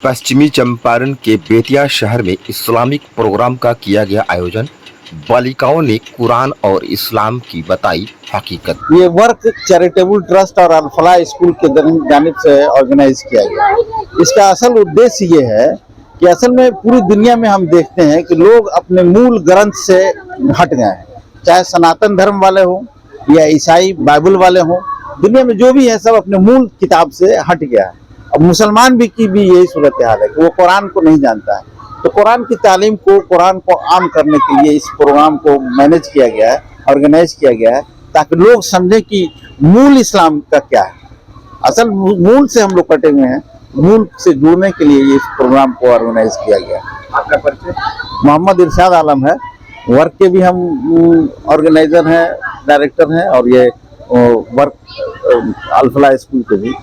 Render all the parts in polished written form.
पश्चिमी चंपारण के बेतिया शहर में इस्लामिक प्रोग्राम का किया गया आयोजन। बालिकाओं ने कुरान और इस्लाम की बताई हकीकत। ये वर्क चैरिटेबल ट्रस्ट और अल-फलाह स्कूल के जानिब से ऑर्गेनाइज किया गया। इसका असल उद्देश्य ये है कि असल में पूरी दुनिया में हम देखते हैं कि लोग अपने मूल ग्रंथ से हट गए हैं, चाहे सनातन धर्म वाले हों या ईसाई बाइबल वाले हों। दुनिया में जो भी है सब अपने मूल किताब से हट गया है। अब मुसलमान भी की भी यही सूरत हाल है कि वो कुरान को नहीं जानता है। तो कुरान की तालीम को, कुरान को आम करने के लिए इस प्रोग्राम को मैनेज किया गया है, ऑर्गेनाइज किया गया है, ताकि लोग समझें कि मूल इस्लाम का क्या है। असल मूल से हम लोग कटे हुए हैं, मूल से जुड़ने के लिए इस प्रोग्राम को ऑर्गेनाइज किया गया। आपका परिचय? मोहम्मद इरशाद आलम है। वर्क के भी हम ऑर्गेनाइजर हैं, डायरेक्टर हैं, और ये वर्क अल-फलाह स्कूल के भी।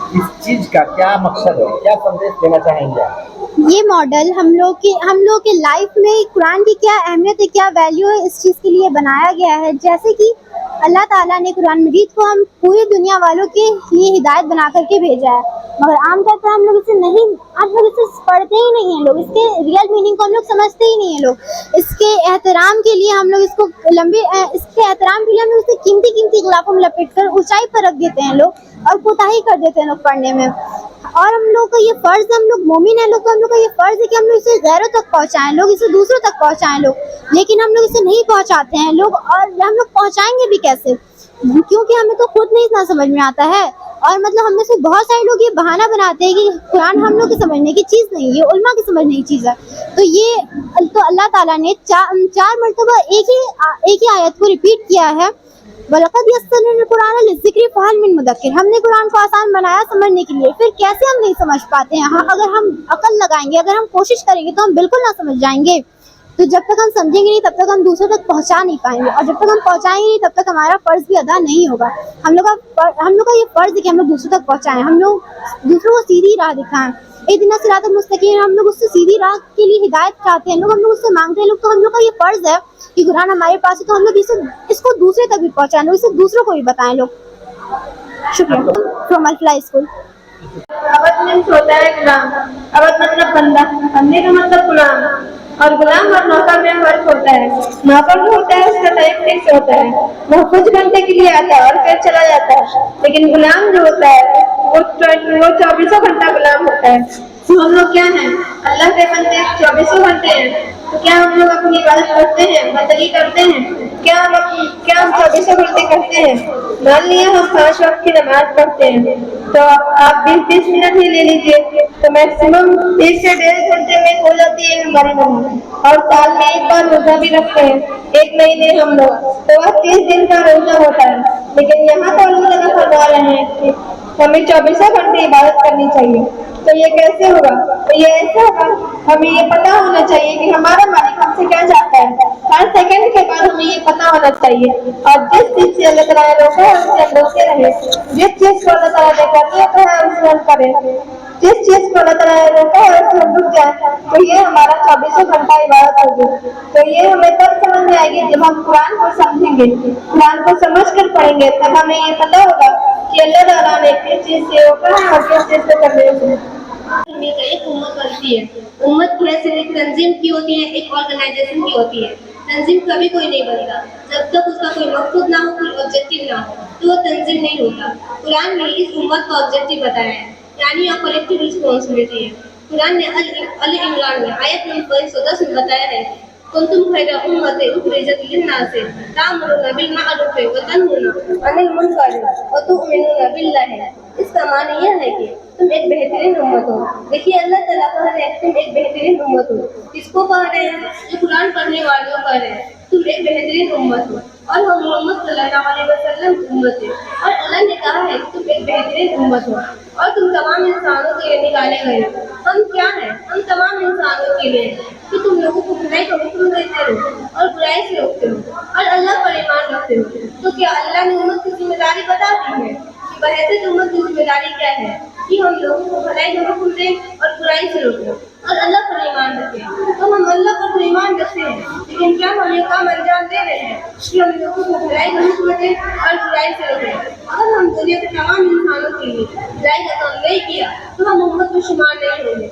इस चीज का क्या मकसद है, क्या संदेश देना चाहेंगे आप? ये मॉडल हम लोग के लाइफ में कुरान की क्या अहमियत है, क्या वैल्यू है, इस चीज़ के लिए बनाया गया है। जैसे कि अल्लाह ताला ने कुरान मजीद को हम पूरी दुनिया वालों के लिए हिदायत बना करके भेजा है, मगर आमतौर पर हम लोग इसे पढ़ते ही नहीं हैं। लोग इसके रियल मीनिंग को हम लोग समझते ही नहीं हैं। लोग इसके एहतराम के लिए हम लोग इसके एहतराम के लिए हम लोग इसे कीमती गिलाफों में लपेट कर ऊंचाई पर रख देते हैं लोग, और कोताही कर देते हैं लोग पढ़ने में। और हम लोग का ये फर्ज है, हम लोग मोमिन हैं लोग, तो हम लोग का ये फर्ज है कि हम लोग इसे गैरों तक पहुंचाएं, लोग इसे दूसरों तक पहुंचाएं लोग। लेकिन हम लोग इसे नहीं पहुंचाते हैं लोग, और हम लोग पहुंचाएंगे भी कैसे, क्योंकि हमें तो खुद नहीं इतना समझ में आता है। और मतलब हम में से बहुत सारे लोग ये बहाना बनाते हैं कि कुरान हम लोग की समझने की चीज़ नहीं, ये उलमा की समझने की चीज़ है। तो अल्लाह ताला ने चार मरतबा एक ही आयत को रिपीट किया है, वलक़द यस्सरनल कुरान लिज़्ज़िक्रि फ़हल मिन मुद्दक्किर। हमने कुरान को आसान बनाया समझने के लिए, फिर कैसे हम नहीं समझ पाते हैं। हाँ, अगर हम अकल लगाएंगे, अगर हम कोशिश करेंगे तो हम बिल्कुल ना समझ जाएंगे। तो जब तक हम समझेंगे नहीं तब तक हम दूसरों तक पहुंचा नहीं पाएंगे, और जब तक हम पहुंचाएंगे नहीं तब तक हमारा फर्ज भी अदा नहीं होगा। हम लोग का ये फर्ज है कि हम लोग दूसरों तक पहुंचाएं, हम लोग दूसरों को सीधी राह दिखाएं। इहदिना सिरातल मुस्तकीम, हम लोग उससे सीधी राह के लिए हिदायत चाहते हैं लोग, हम लोग उससे मांगते हैं लोग। तो हम लोग का ये फर्ज है कि कुरान हमारे पास है, तो हम लोग इसको दूसरे तक भी पहुंचाएं लोग, इसे दूसरों को भी बताएं लोग। शुक्रिया। From Al-Falah school. Awadh means होता है गुलाम। अवध मतलब बंदा, बंदे का मतलब गुलाम, और गुलाम और नौकर में फर्क होता है। नौकर जो होता है उसका टाइम फिक्स होता है, वो कुछ घंटे के लिए आता है और फिर चला जाता है। लेकिन गुलाम जो होता है वो 24 घंटा गुलाम होता है। तो हम लोग क्या हैं, अल्लाह के बंदे 24 घंटे हैं। तो क्या हम लोग अपनी इबादत करते हैं, बंदगी करते हैं? क्या हम 24 घंटे करते हैं? मान लिया हम 5 वक्त की नमाज पढ़ते हैं, तो आप 20 मिनट ही ले लीजिए, तो मैक्सिमम 1 से 1.5 घंटे में हो जाती है हमारी नमाज। और साल में एक बार रोजा भी रखते हैं, 1 महीने हम लोग, तो वह 30 दिन का रोजा होता है। लेकिन यहाँ तो अल्लाह ताला फरमा रहे हैं कि हमें 24 घंटे इबादत करनी चाहिए। तो ये कैसे होगा? तो ये ऐसे होगा, हमें ये पता होना चाहिए कि हमारा मालिक हमसे क्या चाहता है। हर सेकंड के बाद हमें ये पता होना चाहिए, और जिस चीज से अल्लाह ताला रोका है उससे हम रोके रहे, जिस चीज को अल्लाह ताला ने कर दिया तो है उससे हम करें, जिस चीज को अल्लाह ताला ने रोका है उससे हम रुक जाए। तो ये हमारा 24 घंटा इबादत होगी। तो ये हमें तब समझ में आएगी जब हम कुरान को समझेंगे, कुरान को समझ कर पढ़ेंगे, तब हमें ये पता होगा कि अल्लाह ताला ने किस चीज से रोका है और किस चीज से करने से। एक उम्मत बनती है, उम्मत की हैसियत एक तंजीम की होती है, एक ऑर्गेनाइजेशन की होती है। तंजीम कभी कोई नहीं बनता जब तक उसका कोई मकसद ना हो, कोई ऑब्जेक्टिव ना हो, तो वो तंजीम नहीं होता। कुरान में इस उम्मत का ऑब्जेक्टिव बताया है, यानी और कलेक्टिव रिस्पॉन्सिबिलिटी है। कुरान ने अल इमरान में आयत नंबर 110 में बताया है, कुंतुम खैरा उम्मतिन उखरिजत लिन्नास तामुरुना बिल मारूफ व तनहूना अनिल मुनकर व तु'मिनूना बिल्लाह। इसका माने यह है कि तुम एक बेहतरीन उम्मत हो। देखिए, अल्लाह ताला कह रहे हैं तुम एक बेहतरीन उम्मत हो। किसको कह रहे हैं? जो कुरान पढ़ने वालों को कह रहे हैं तुम एक बेहतरीन उम्मत हो, और हम मोहम्मद सल्लल्लाहु अलैहि वसल्लम की उम्मत है। और अल्लाह ने कहा है कि तुम एक बेहतरीन उम्मत हो और तुम तमाम इंसानों के लिए निकाले गए हो। हम क्या हैं? हम तमाम इंसानों के लिए, कि तुम लोगों को भलाई का हुक्म देते हो और बुराई से रोकते हो और अल्लाह पर ईमान रखते हो। तो क्या अल्लाह ने उम्मत की जिम्मेदारी बता दी है बहैसियत उम्मत की जिम्मेदारी क्या है कि हम लोगों को भलाई की हुक्म दें और बुराई से रोकें और अल्लाह पर ईमान रखें। तो हम अल्लाह पर तो ईमान रखते हैं, लेकिन क्या हम ये काम अंजाम दे रहे हैं कि हम लोगों को भलाई की हुक्म दें और बुराई से रोकें? अगर हम दुनिया के तमाम इंसानों के लिए भलाई का काम नहीं किया तो हम उम्मत में शुमार नहीं होंगे।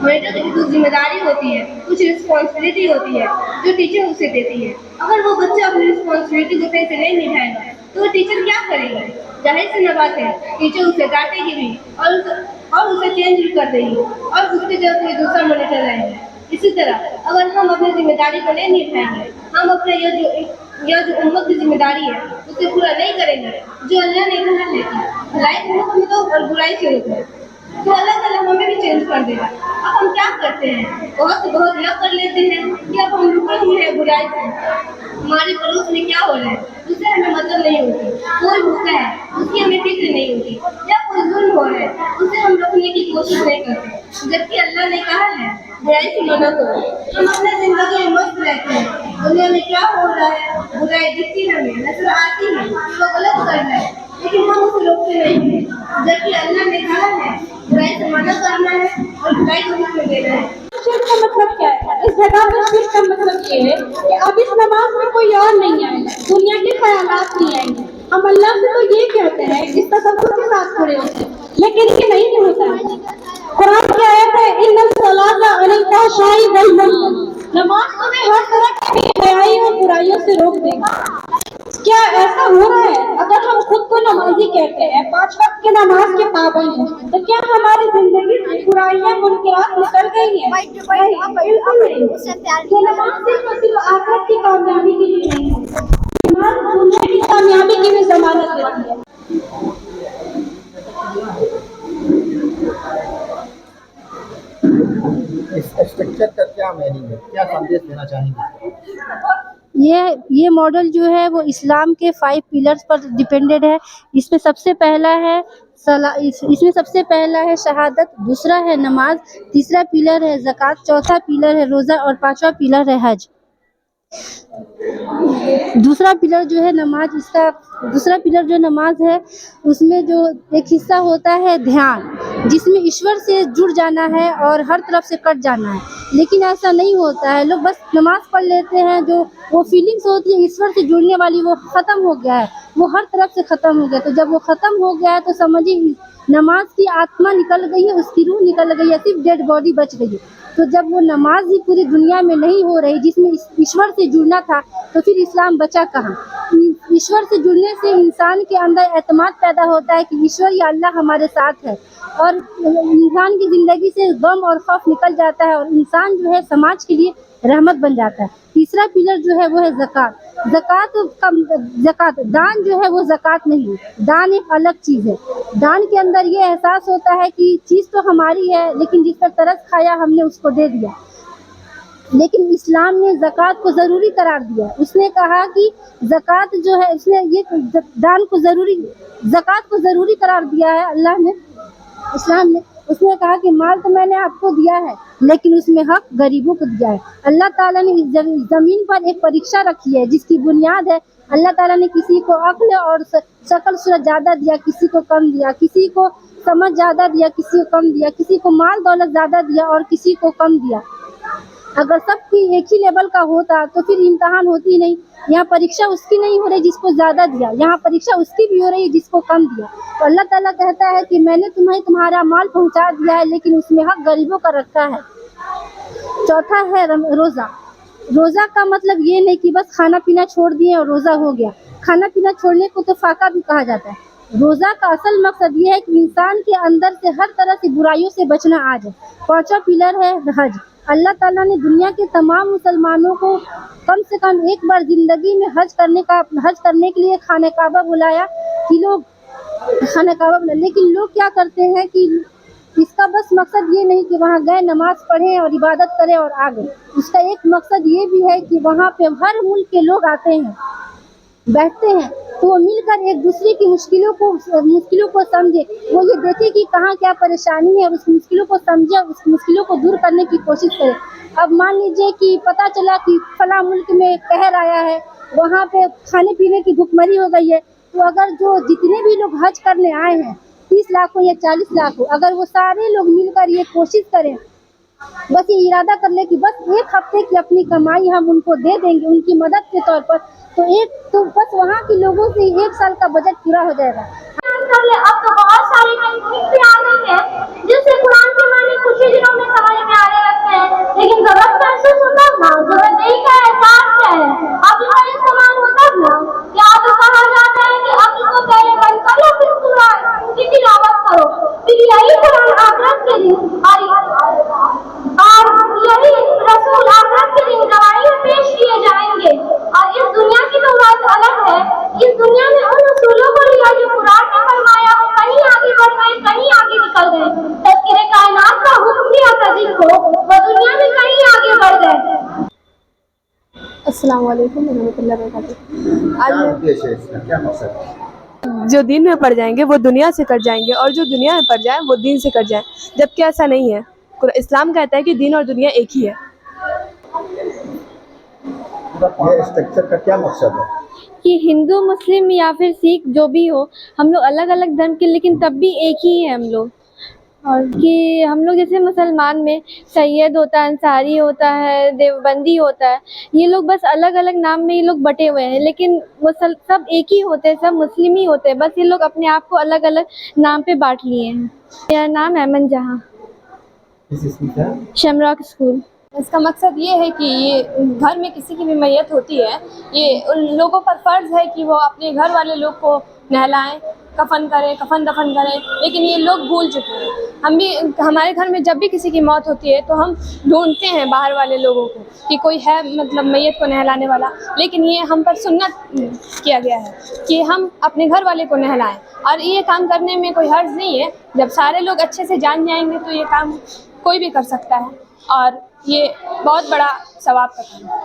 मॉनिटर की कुछ जिम्मेदारी होती है, कुछ रिस्पॉन्सिबिलिटी होती है जो टीचर उसे देती है। अगर वो बच्चा अपनी रिस्पॉन्सिबिलिटी को सही से नहीं निभाएगा तो वो टीचर क्या करेगा? जाहिर सी न बात है, टीचर उसे डांटेगी भी और उसे चेंज भी कर देगी और उसके जगह कोई दूसरा मॉनिटर रहेगा। इसी तरह अगर हम अपनी जिम्मेदारी को नहीं निभाएंगे, हम अपने यह जो उम्मत की जिम्मेदारी है उसे पूरा नहीं करेंगे जो अल्लाह ने कहा है कि भलाई को हुक्म दो और बुराई से रोको, तो अल्लाह ताला हमें भी चेंज कर देगा। अब हम क्या करते हैं, बहुत से बहुत लग कर लेते हैं कि अब हम रुके हुए हैं बुराई से, हमारे पड़ोस में क्या हो रहा है उससे हमें मतलब नहीं होती, कोई भूखा है उसकी हमें फिक्र नहीं होती, या कोई जुल्म हो रहा है उसे हम रोकने की कोशिश नहीं करते, जबकि अल्लाह ने कहा है बुराई से मना करो। हम अपने जिंदगी में मस्त रहते हैं, दुनिया में क्या हो रहा है बुराई दिखती हमें नजर आती है, वो गलत कर रहा है लेकिन हम उसे रोकते नहीं हैं, जबकि अल्लाह ने कहा है बुराई से मना करना है और बुराई को हुक्म देना है। शिर्क का मतलब क्या है? इस जगह में शिर्क का मतलब ये है कि अब इस नमाज में कोई और नहीं आएगा, दुनिया के ख्यालात नहीं आएंगे। हम अल्लाह से तो ये कहते हैं, इस तसव्वुर के साथ खड़े होते हैं, लेकिन ये नहीं होता है। कुरान की आयत है इन्नल सलाता अनिल फ़हशाई वल मुनकर, नमाज तुम्हें हर तरह की बेहयाई और बुराइयों से रोक देगा। क्या ऐसा हो रहा है? अगर हम खुद को नमाजी कहते हैं, 5 वक्त की नमाज के पाबंद हैं, तो क्या हमारी जिंदगी से बुराइयां मुनकरात निकल गई हैं? बिल्कुल नहीं। ये नमाज सिर्फ और सिर्फ आखिरत की कामयाबी के लिए नहीं है, नमाज दुनिया की कामयाबी की भी जमानत देती है। इस स्ट्रक्चर का क्या मीनिंग है, क्या संदेश देना चाहेंगे? ये मॉडल जो है वो इस्लाम के 5 पिलर्स पर डिपेंडेड है। इसमें सबसे पहला है इसमें सबसे पहला है शहादत, दूसरा है नमाज, तीसरा पिलर है ज़कात, चौथा पिलर है रोज़ा और पांचवा पिलर है हज। दूसरा पिलर जो है नमाज, इसका दूसरा पिलर जो नमाज है उसमें जो एक हिस्सा होता है ध्यान, जिसमें ईश्वर से जुड़ जाना है और हर तरफ से कट जाना है। लेकिन ऐसा नहीं होता है, लोग बस नमाज पढ़ लेते हैं, जो वो फीलिंग्स होती है ईश्वर से जुड़ने वाली वो ख़त्म हो गया है, वो हर तरफ से ख़त्म हो गया। तो जब वो ख़त्म हो गया है तो समझिए नमाज की आत्मा निकल गई है, उसकी रूह निकल गई है, सिर्फ डेड बॉडी बच गई है। तो जब वो नमाज ही पूरी दुनिया में नहीं हो रही जिसमें ईश्वर से जुड़ना था, तो फिर इस्लाम बचा कहाँ? ईश्वर से जुड़ने से इंसान के अंदर एतमाद पैदा होता है कि ईश्वर या अल्लाह हमारे साथ है, और इंसान की ज़िंदगी से गम और खौफ निकल जाता है और इंसान जो है समाज के लिए रहमत बन जाता है। तीसरा पिलर जो है वो है ज़कात। ज़कात दान जो है वो ज़कात नहीं है, दान एक अलग चीज़ है। दान के अंदर ये एहसास होता है कि चीज़ तो हमारी है लेकिन जिस पर तरस खाया हमने उसको दे दिया। लेकिन इस्लाम ने ज़कात को ज़रूरी करार दिया। उसने कहा कि ज़कात जो है, उसने ये दान को ज़कात को ज़रूरी करार दिया है अल्लाह ने, इस्लाम ने। उसने कहा कि माल तो मैंने आपको दिया है लेकिन उसमें हक गरीबों को दिया है। अल्लाह ताला ने इस ज़मीन पर एक परीक्षा रखी है जिसकी बुनियाद है अल्लाह ताला ने किसी को अक्ल और शक्ल सूरत ज़्यादा दिया, किसी को कम दिया, किसी को समझ ज़्यादा दिया, किसी को कम दिया, किसी को माल दौलत ज़्यादा दिया और किसी को कम दिया। अगर सबकी एक ही लेवल का होता तो फिर इम्तहान होती नहीं। यहाँ परीक्षा उसकी नहीं हो रही जिसको ज़्यादा दिया, यहाँ परीक्षा उसकी भी हो रही है जिसको कम दिया। तो अल्लाह ताला कहता है कि मैंने तुम्हें तुम्हारा माल पहुँचा दिया है लेकिन उसमें हक गरीबों का रखा है। चौथा है रोज़ा। रोज़ा का मतलब ये नहीं कि बस खाना पीना छोड़ दिए और रोज़ा हो गया। खाना पीना छोड़ने को तो फाका भी कहा जाता है। रोज़ा का असल मकसद ये है कि इंसान के अंदर से हर तरह की बुराइयों से बचना आ जाए। पांचवा पिलर है हज। अल्लाह ताला ने दुनिया के तमाम मुसलमानों को कम से कम एक बार ज़िंदगी में हज करने के लिए खाने काबा बुलाया कि लोग खाने काबा बुलाया। लेकिन लोग क्या करते हैं कि इसका बस मकसद ये नहीं कि वहाँ गए नमाज पढ़ें और इबादत करें और आ गए। उसका एक मकसद ये भी है कि वहाँ पे हर मुल्क के लोग आते हैं, बैठते हैं, तो वो मिलकर एक दूसरे की मुश्किलों को समझे, वो ये देखे कि कहाँ क्या परेशानी है, उस मुश्किलों को समझे, उस मुश्किलों को दूर करने की कोशिश करे। अब मान लीजिए कि पता चला कि फला मुल्क में कहर आया है, वहाँ पे खाने पीने की भुखमरी हो गई है, तो अगर जो जितने भी लोग हज करने आए हैं 30 लाख हो या 40 लाख हो, अगर वो सारे लोग मिलकर ये कोशिश करें, बस ये इरादा कर ले कि बस एक हफ्ते की अपनी कमाई हम उनको दे देंगे उनकी मदद के तौर पर, तो बस वहाँ के लोगों से 1 साल का बजट पूरा हो जाएगा। अब तो बहुत सारी टेक्निक भी आ गई है जिससे कुरान के माने कुछ ही दिनों में समझ में आने लगते हैं, लेकिन जरूरत महसूस होता है ना, जरूरत का एहसास क्या है, अब इसका इस्तेमाल होता है ना, क्या अब कहा जाता है कि अब इसको पहले बंद कर लो फिर कुरान की तिलावत करो, फिर यही कुरान आखिरत के दिन और यही रसूल आखिरत के दिन गवाही में पेश किए जाएंगे। और इस दुनिया की तो बात अलग है, इस दुनिया में उन रसूलों को लिया जो कुरान ने फरमाया वो कहीं आगे बढ़ गए, कहीं आगे निकल गए, तज़किरे कायनात का हुक्म दिया था जिनको वो दुनिया में कहीं आगे बढ़ गए। अस्सलाम वालेकुम रहमतुल्लाहि व बरकातहू। क्या उद्देश्य है इसका, क्या मकसद है? जो दीन में पड़ जाएंगे वो दुनिया से कट जाएंगे और जो दुनिया में पड़ जाए वो दीन से कट जाए, जबकि ऐसा नहीं है। इस्लाम कहता है कि दीन और दुनिया एक ही है। ये स्ट्रक्चर का क्या मकसद है? कि हिंदू मुस्लिम या फिर सिख जो भी हो, हम लोग अलग अलग धर्म के लेकिन तब भी एक ही है हम लोग। और कि हम लोग जैसे मुसलमान में सैयद होता है, अंसारी होता है, देवबंदी होता है, ये लोग बस अलग अलग नाम में ये लोग बटे हुए हैं, लेकिन सब एक ही होते हैं, सब मुस्लिम ही होते हैं, बस ये लोग अपने आप को अलग अलग नाम पे बांट लिए हैं। मेरा नाम अमन जहाँ, शमरॉक स्कूल। इसका मकसद ये है कि ये घर में किसी की भी मैयत होती है, ये उन लोगों पर फ़र्ज़ है कि वो अपने घर वाले लोग को नहलाएं, कफन करें, कफन दफन करें, लेकिन ये लोग भूल चुके हैं। हम भी हमारे घर में जब भी किसी की मौत होती है तो हम ढूंढते हैं बाहर वाले लोगों को कि कोई है मतलब मैयत को नहलाने वाला, लेकिन ये हम पर सुन्नत किया गया है कि हम अपने घर वाले को नहलाएं, और ये काम करने में कोई हर्ज नहीं है। जब सारे लोग अच्छे से जान जाएंगे तो ये काम कोई भी कर सकता है, और ये बहुत बड़ा सवाब का काम है।